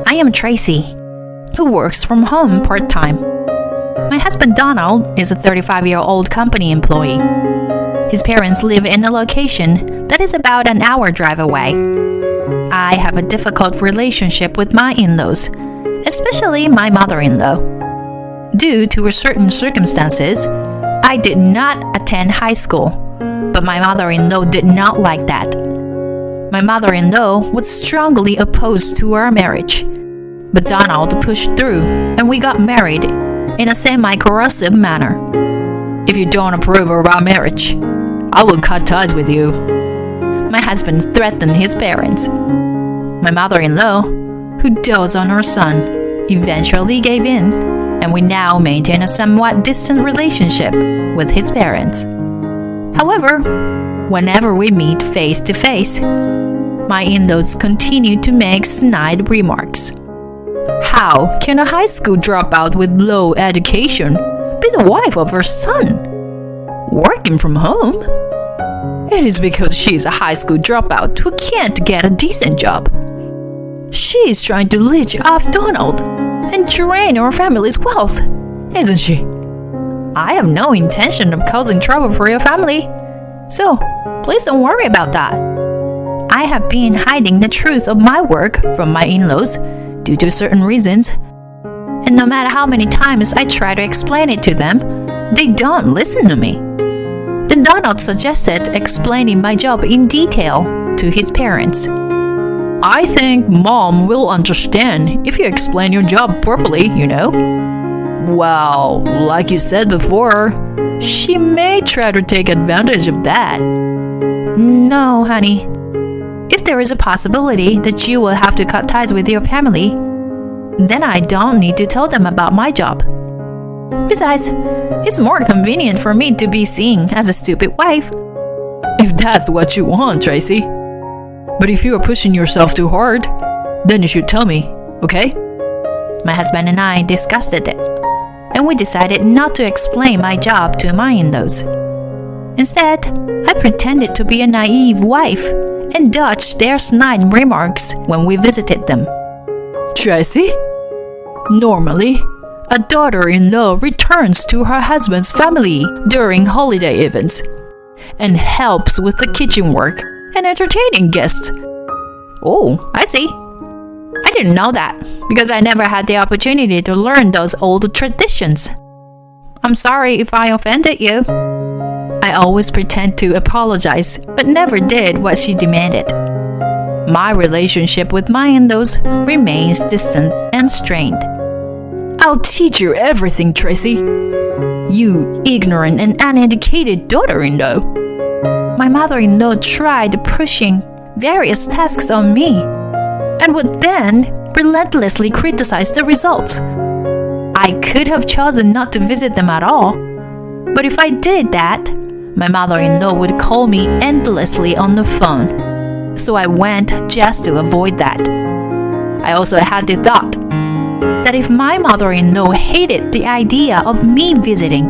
I am Tracy, who works from home part-time. My husband Donald is a 35-year-old company employee. His parents live in a location that is about an hour drive away. I have a difficult relationship with my in-laws, especially my mother-in-law. Due to certain circumstances, I did not attend high school, but my mother-in-law did not like that. My mother-in-law was strongly opposed to our marriage, but Donald pushed through and we got married in a semi-coercive manner. If you don't approve of our marriage, I will cut ties with you. My husband threatened his parents. My mother-in-law, who dotes on her son, eventually gave in, and we now maintain a somewhat distant relationship with his parents. However, whenever we meet face to face, my in-laws continue to make snide remarks. How can a high school dropout with low education be the wife of her son? Working from home? It is because she is a high school dropout who can't get a decent job. She is trying to leech off Donald and drain our family's wealth, isn't she? I have no intention of causing trouble for your family, so please don't worry about that. I have been hiding the truth of my work from my in-laws due to certain reasons, and no matter how many times I try to explain it to them, they don't listen to me. Then Donald suggested explaining my job in detail to his parents. I think Mom will understand if you explain your job properly, you know. Well, like you said before, she may try to take advantage of that. No, honey. If there is a possibility that you will have to cut ties with your family, then I don't need to tell them about my job. Besides, it's more convenient for me to be seen as a stupid wife. If that's what you want, Tracy. But if you are pushing yourself too hard, then you should tell me, okay? My husband and I discussed it, and we decided not to explain my job to my in-laws. Instead, I pretended to be a naive wife and dodged their snide remarks when we visited them. Tracy? Normally, a daughter-in-law returns to her husband's family during holiday events and helps with the kitchen work and entertaining guests. Oh, I see. I didn't know that because I never had the opportunity to learn those old traditions. I'm sorry if I offended you. I always pretend to apologize, but never did what she demanded. My relationship with my in-laws remains distant and strained. I'll teach you everything, Tracy. You ignorant and uneducated daughter-in-law. My mother-in-law tried pushing various tasks on me and would then relentlessly criticize the results. I could have chosen not to visit them at all, but if I did that, my mother-in-law would call me endlessly on the phone, so I went just to avoid that. I also had the thought that if my mother-in-law hated the idea of me visiting,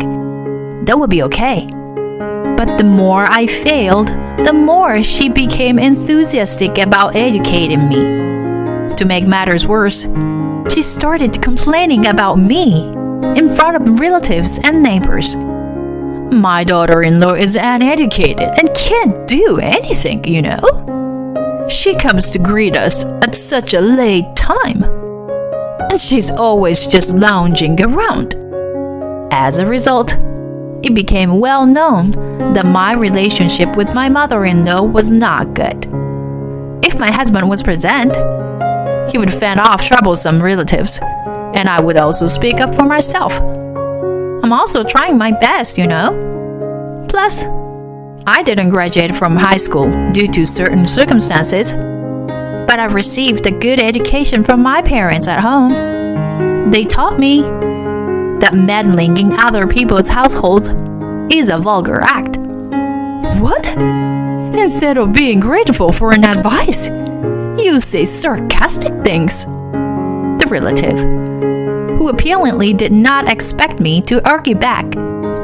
that would be okay. But the more I failed, the more she became enthusiastic about educating me. To make matters worse, she started complaining about me in front of relatives and neighbors. My daughter-in-law is uneducated and can't do anything, you know. She comes to greet us at such a late time, and she's always just lounging around. As a result, it became well known that my relationship with my mother-in-law was not good. If my husband was present, he would fend off troublesome relatives, and I would also speak up for myself. I'm also trying my best, you know. Plus, I didn't graduate from high school due to certain circumstances, but I received a good education from my parents at home. They taught me that meddling in other people's households is a vulgar act. What? Instead of being grateful for an advice, you say sarcastic things. The relative, who apparently did not expect me to argue back,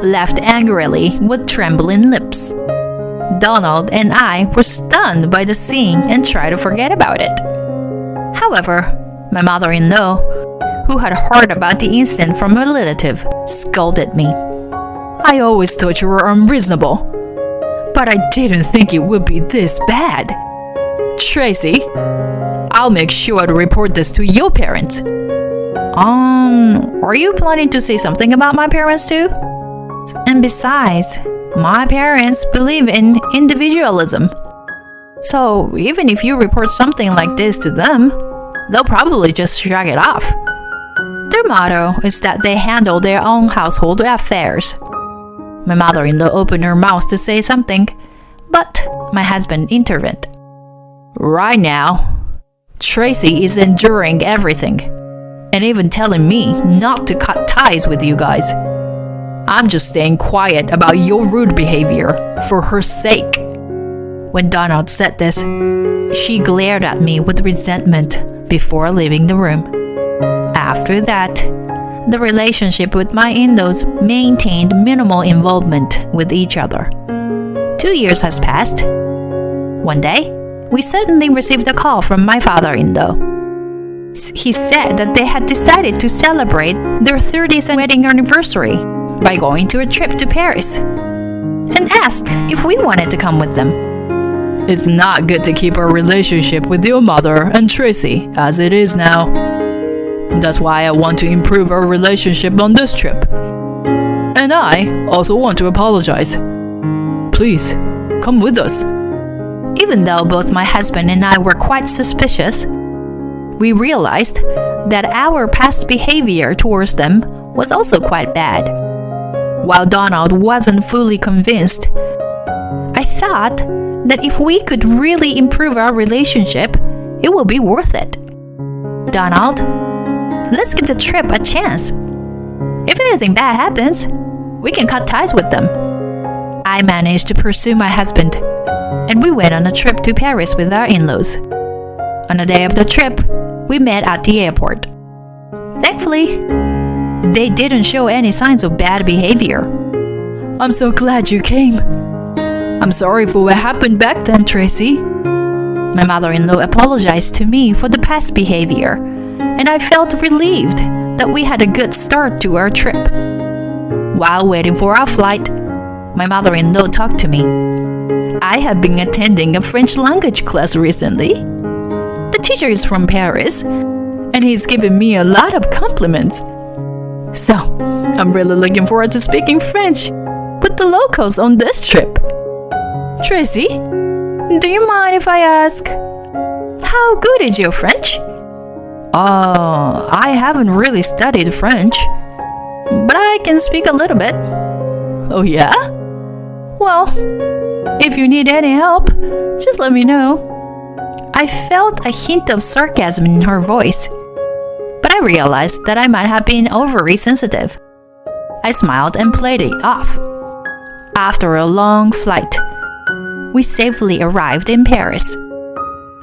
left angrily with trembling lips. Donald and I were stunned by the scene and tried to forget about it. However, My mother-in-law, who had heard about the incident from a relative, scolded me. I always thought you were unreasonable, but I didn't think it would be this bad. Tracy, I'll make sure to report this to your parents. Are you planning to say something about my parents too? And besides, my parents believe in individualism. So even if you report something like this to them, they'll probably just shrug it off. Their motto is that they handle their own household affairs. My mother-in-law opened her mouth to say something, but my husband intervened. Right now, Tracy is enduring everything, and even telling me not to cut ties with you guys. I'm just staying quiet about your rude behavior for her sake. When Donald said this, she glared at me with resentment before leaving the room. After that, the relationship with my in-laws maintained minimal involvement with each other. 2 years has passed. One day, we suddenly received a call from my father-in-law. He said that they had decided to celebrate their 30th wedding anniversary by going to a trip to Paris, and asked if we wanted to come with them. It's not good to keep our relationship with your mother and Tracy as it is now. That's why I want to improve our relationship on this trip. And I also want to apologize. Please, come with us. Even though both my husband and I were quite suspicious, we realized that our past behavior towards them was also quite bad. While Donald wasn't fully convinced, I thought that if we could really improve our relationship, it will be worth it. Donald, let's give the trip a chance. If anything bad happens, we can cut ties with them. I managed to pursue my husband, and we went on a trip to Paris with our in-laws. On the day of the trip, we met at the airport. Thankfully, they didn't show any signs of bad behavior. I'm so glad you came. I'm sorry for what happened back then, Tracy. My mother-in-law apologized to me for the past behavior, and I felt relieved that we had a good start to our trip. While waiting for our flight, my mother-in-law talked to me. I have been attending a French language class recently. The teacher is from Paris, and he's given me a lot of compliments. So, I'm really looking forward to speaking French with the locals on this trip. Tracy, do you mind if I ask, how good is your French? I haven't really studied French, but I can speak a little bit. Oh yeah? Well, if you need any help, just let me know. I felt a hint of sarcasm in her voice, but I realized that I might have been overly sensitive. I smiled and played it off. After a long flight, we safely arrived in Paris.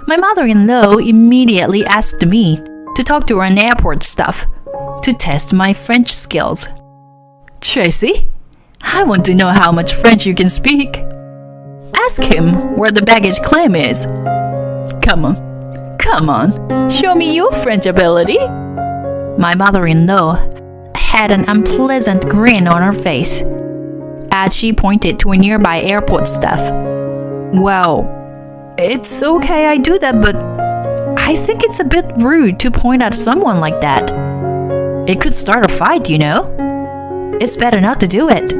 My mother-in-law immediately asked me to talk to an airport staff to test my French skills. Tracy, I want to know how much French you can speak. Ask him where the baggage claim is. Come on, show me your French ability. My mother-in-law had an unpleasant grin on her face as she pointed to a nearby airport staff. Well, it's okay I do that, but I think it's a bit rude to point at someone like that. It could start a fight, you know. It's better not to do it.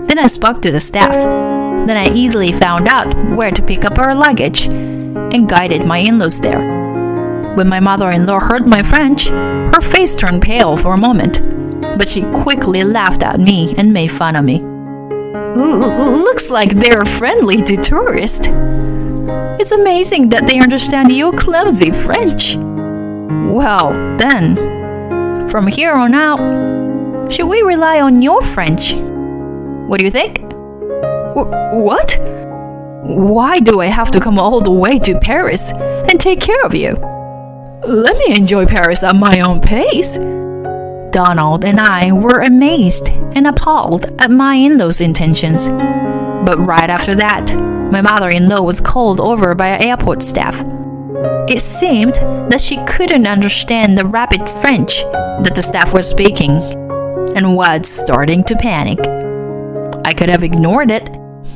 Then I spoke to the staff. Then I easily found out where to pick up our luggage and guided my in-laws there. When my mother-in-law heard my French, her face turned pale for a moment, but she quickly laughed at me and made fun of me. Looks like they're friendly to tourists. It's amazing that they understand your clumsy French. Well, then, from here on out, should we rely on your French? What do you think? What? Why do I have to come all the way to Paris and take care of you? Let me enjoy Paris at my own pace. Donald and I were amazed and appalled at my in-laws' intentions. But right after that, my mother-in-law was called over by airport staff. It seemed that she couldn't understand the rapid French that the staff was speaking and was starting to panic. I could have ignored it,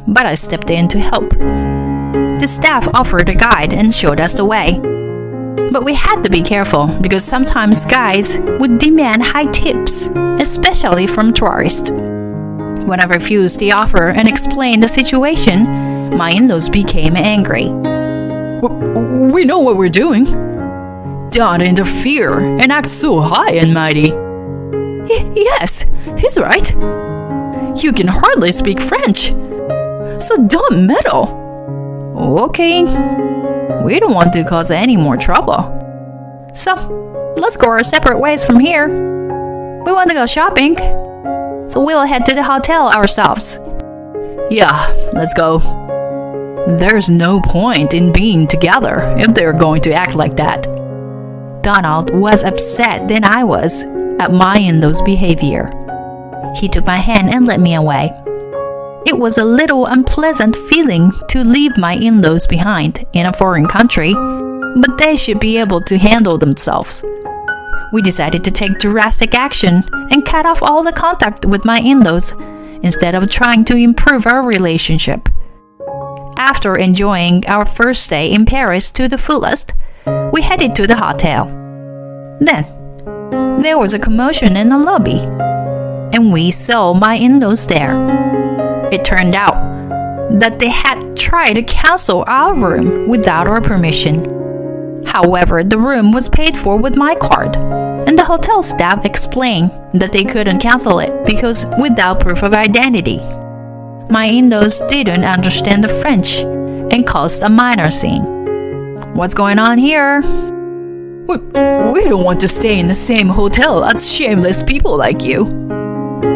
but I stepped in to help. The staff offered a guide and showed us the way. But we had to be careful because sometimes guys would demand high tips, especially from tourists. When I refused the offer and explained the situation, my in-laws became angry. We know what we're doing. Don't interfere and act so high and mighty. Yes, he's right. You can hardly speak French, so don't meddle. Okay, we don't want to cause any more trouble. So, let's go our separate ways from here. We want to go shopping, so we'll head to the hotel ourselves. Yeah, let's go. There's no point in being together if they're going to act like that. Donald was upset than I was at my in-laws' behavior. He took my hand and led me away. It was a little unpleasant feeling to leave my in-laws behind in a foreign country, but they should be able to handle themselves. We decided to take drastic action and cut off all the contact with my in-laws instead of trying to improve our relationship. After enjoying our first stay in Paris to the fullest, we headed to the hotel. Then, there was a commotion in the lobby, and we saw my in-laws there. It turned out that they had tried to cancel our room without our permission. However, the room was paid for with my card, and the hotel staff explained that they couldn't cancel it because without proof of identity. My in-laws didn't understand the French and caused a minor scene. What's going on here? We don't want to stay in the same hotel as shameless people like you.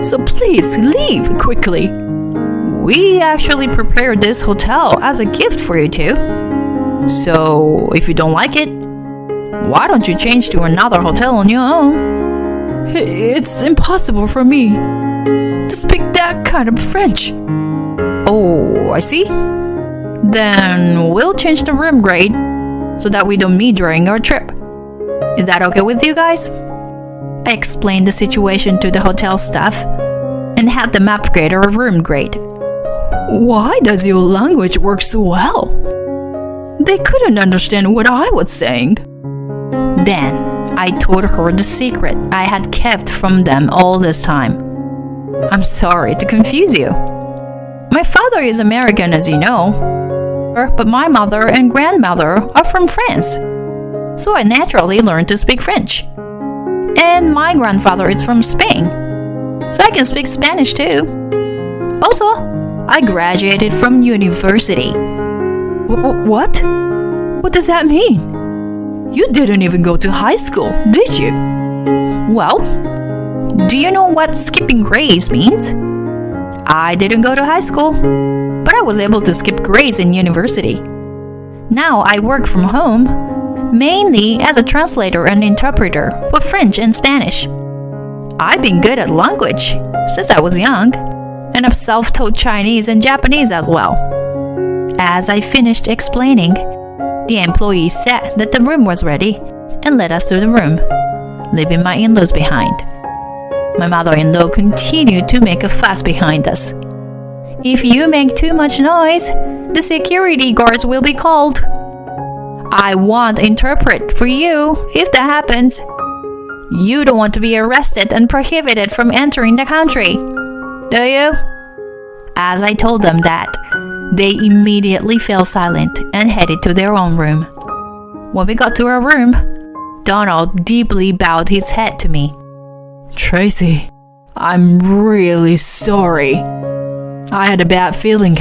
So please leave quickly. We actually prepared this hotel as a gift for you two. So if you don't like it, why don't you change to another hotel on your own? It's impossible for me to speak that kind of French. Oh, I see. Then we'll change the room grade so that we don't meet during our trip. Is that okay with you guys? I explained the situation to the hotel staff and had them upgrade our room grade. Why does your language work so well? They couldn't understand what I was saying. Then I told her the secret I had kept from them all this time. I'm sorry to confuse you. My father is American, as you know, but my mother and grandmother are from France. So I naturally learned to speak French. And my grandfather is from Spain, so I can speak Spanish too. Also, I graduated from university. What? What does that mean? You didn't even go to high school, did you? Well, do you know what skipping grades means? I didn't go to high school, but I was able to skip grades in university. Now I work from home, mainly as a translator and interpreter for French and Spanish. I've been good at language since I was young, and I've self-taught Chinese and Japanese as well. As I finished explaining, the employee said that the room was ready and led us to the room, leaving my in-laws behind. My mother-in-law continued to make a fuss behind us. If you make too much noise, the security guards will be called. I won't interpret for you if that happens. You don't want to be arrested and prohibited from entering the country, do you? As I told them that, they immediately fell silent and headed to their own room. When we got to our room, Donald deeply bowed his head to me. Tracy, I'm really sorry. I had a bad feeling,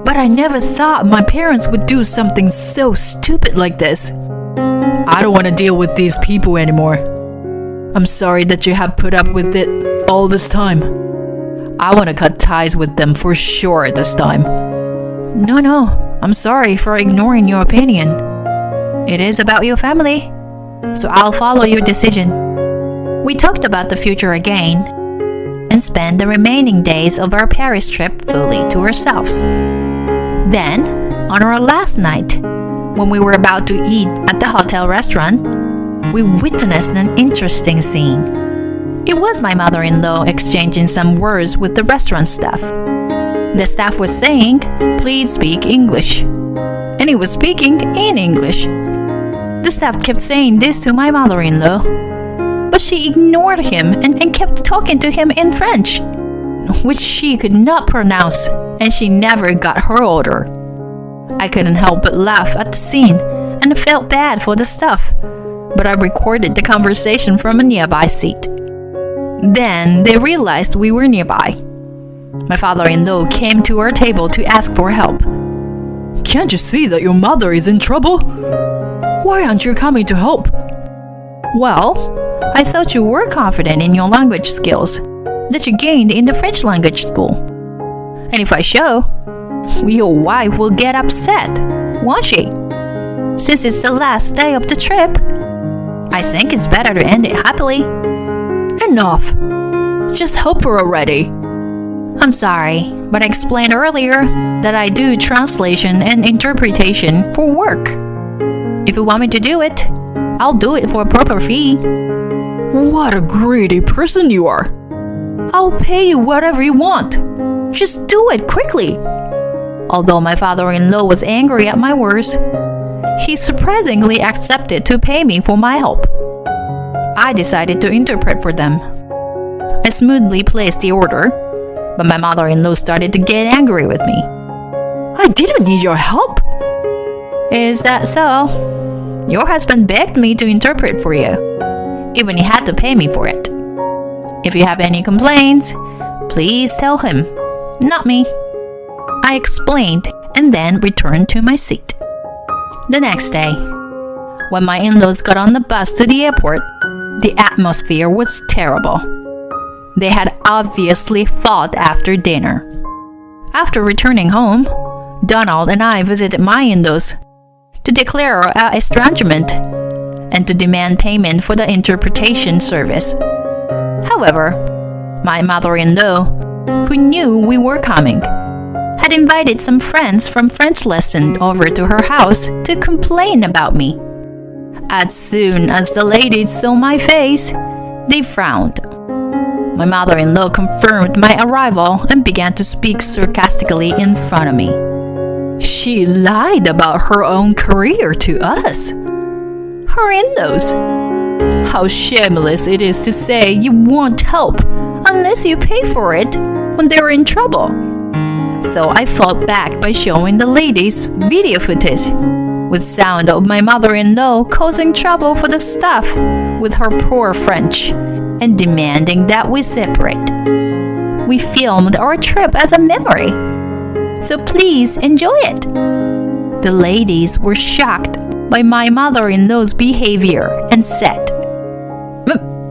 but I never thought my parents would do something so stupid like this. I don't want to deal with these people anymore. I'm sorry that you have put up with it all this time. I want to cut ties with them for sure this time. No, I'm sorry for ignoring your opinion. It is about your family, so I'll follow your decision. We talked about the future again and spent the remaining days of our Paris trip fully to ourselves. Then, on our last night, When we were about to eat at the hotel restaurant, we witnessed an interesting scene. It was my mother-in-law exchanging some words with the restaurant staff. The staff was saying, "Please speak English." And he was speaking in English. The staff kept saying this to my mother-in-law, but she ignored him and kept talking to him in French, which she could not pronounce, and she never got her order. I couldn't help but laugh at the scene and felt bad for the staff, but I recorded the conversation from a nearby seat. Then they realized we were nearby. My father-in-law came to our table to ask for help. Can't you see that your mother is in trouble? Why aren't you coming to help? Well, I thought you were confident in your language skills that you gained in the French language school. And if I show, your wife will get upset, won't she? Since it's the last day of the trip, I think it's better to end it happily. Enough! Just help her already. I'm sorry, but I explained earlier that I do translation and interpretation for work. If you want me to do it, I'll do it for a proper fee. What a greedy person you are. I'll pay you whatever you want. Just do it quickly. Although my father-in-law was angry at my words, he surprisingly accepted to pay me for my help. I decided to interpret for them. I smoothly placed the order, but my mother-in-law started to get angry with me. I didn't need your help. Is that so? Your husband begged me to interpret for you. Even he had to pay me for it. If you have any complaints, please tell him, not me. I explained and then returned to my seat. The next day, when my in-laws got on the bus to the airport, the atmosphere was terrible. They had obviously fought after dinner. After returning home, Donald and I visited my in-laws to declare our estrangement and to demand payment for the interpretation service. However, my mother-in-law, who knew we were coming, had invited some friends from French lesson over to her house to complain about me. As soon as the ladies saw my face, they frowned. My mother-in-law confirmed my arrival and began to speak sarcastically in front of me. She lied about her own career to us. Her in-laws. How shameless it is to say you won't help unless you pay for it when they're in trouble. So I fought back by showing the ladies video footage with sound of my mother-in-law causing trouble for the staff with her poor French and demanding that we separate. We filmed our trip as a memory, so please enjoy it. The ladies were shocked by my mother-in-law's behavior and said,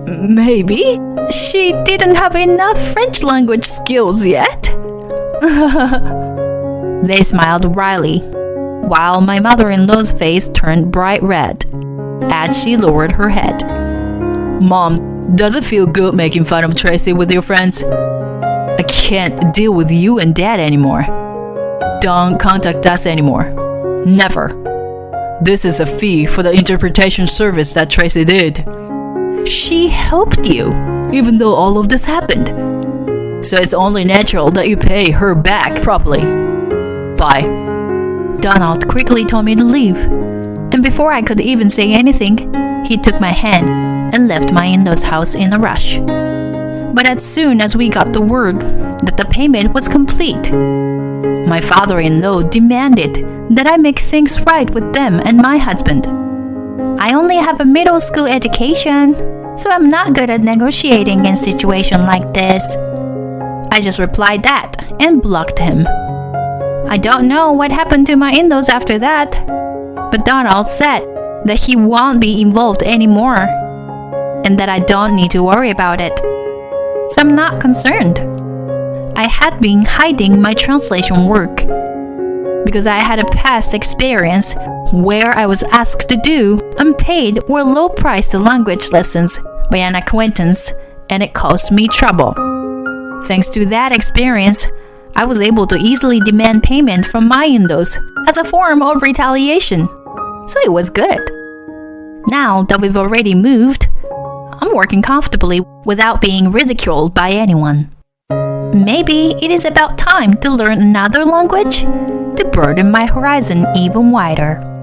Maybe she didn't have enough French language skills yet. They smiled wryly, while my mother-in-law's face turned bright red as she lowered her head. Mom, does it feel good making fun of Tracy with your friends? I can't deal with you and Dad anymore. Don't contact us anymore. Never. This is a fee for the interpretation service that Tracy did. She helped you, even though all of this happened. So it's only natural that you pay her back properly. Bye. Donald quickly told me to leave, and before I could even say anything, he took my hand and left my in-laws' house in a rush. But as soon as we got the word that the payment was complete, my father-in-law demanded that I make things right with them and my husband. I only have a middle school education, so I'm not good at negotiating in situations like this. I just replied that and blocked him. I don't know what happened to my in-laws after that, but Donald said that he won't be involved anymore and that I don't need to worry about it. So I'm not concerned. I had been hiding my translation work because I had a past experience where I was asked to do unpaid or low-priced language lessons by an acquaintance, and it caused me trouble. Thanks to that experience, I was able to easily demand payment from my in-laws as a form of retaliation. so it was good. Now that we've already moved, I'm working comfortably without being ridiculed by anyone. Maybe it is about time to learn another language to broaden my horizon even wider.